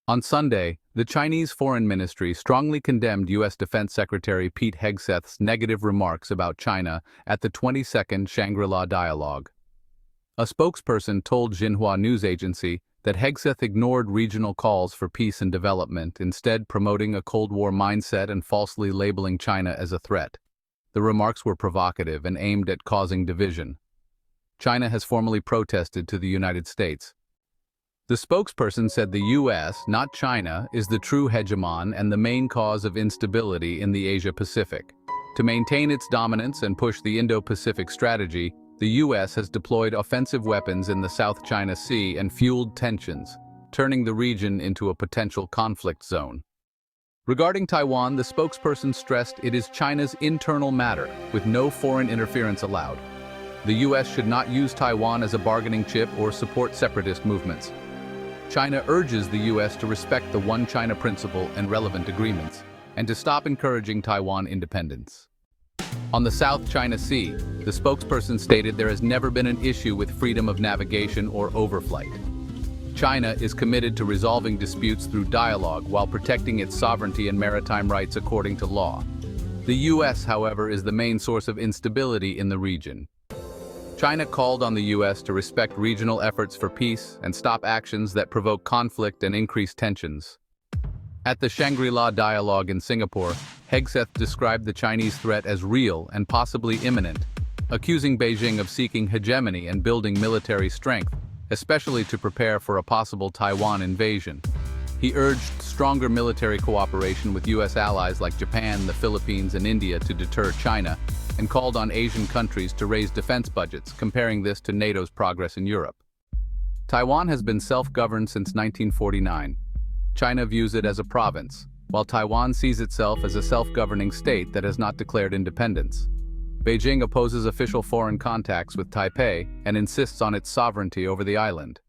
On Sunday, the Chinese Foreign Ministry strongly condemned U.S. Defense Secretary Pete Hegseth's negative remarks about China at the 22nd Shangri-La dialogue. A spokesperson told Xinhua news agency that Hegseth ignored regional calls for peace and development, instead promoting a Cold War mindset and falsely labeling China as a threat. The remarks were provocative and aimed at causing division. China has formally protested to the United States. The spokesperson said the U.S., not China, is the true hegemon and the main cause of instability in the Asia-Pacific. To maintain its dominance and push the Indo-Pacific strategy, the U.S. has deployed offensive weapons in the South China Sea and fueled tensions, turning the region into a potential conflict zone. Regarding Taiwan, the spokesperson stressed it is China's internal matter, with no foreign interference allowed. The U.S. should not use Taiwan as a bargaining chip or support separatist movements. China urges the U.S. to respect the One China principle and relevant agreements, and to stop encouraging Taiwan independence. On the South China Sea, the spokesperson stated there has never been an issue with freedom of navigation or overflight. China is committed to resolving disputes through dialogue while protecting its sovereignty and maritime rights according to law. The U.S., however, is the main source of instability in the region. China called on the U.S. to respect regional efforts for peace and stop actions that provoke conflict and increase tensions. At the Shangri-La dialogue in Singapore, Hegseth described the Chinese threat as real and possibly imminent, accusing Beijing of seeking hegemony and building military strength, especially to prepare for a possible Taiwan invasion. He urged stronger military cooperation with U.S. allies like Japan, the Philippines, and India to deter China, and called on Asian countries to raise defense budgets, comparing this to NATO's progress in Europe. Taiwan has been self-governed since 1949. China views it as a province, while Taiwan sees itself as a self-governing state that has not declared independence. Beijing opposes official foreign contacts with Taipei and insists on its sovereignty over the island.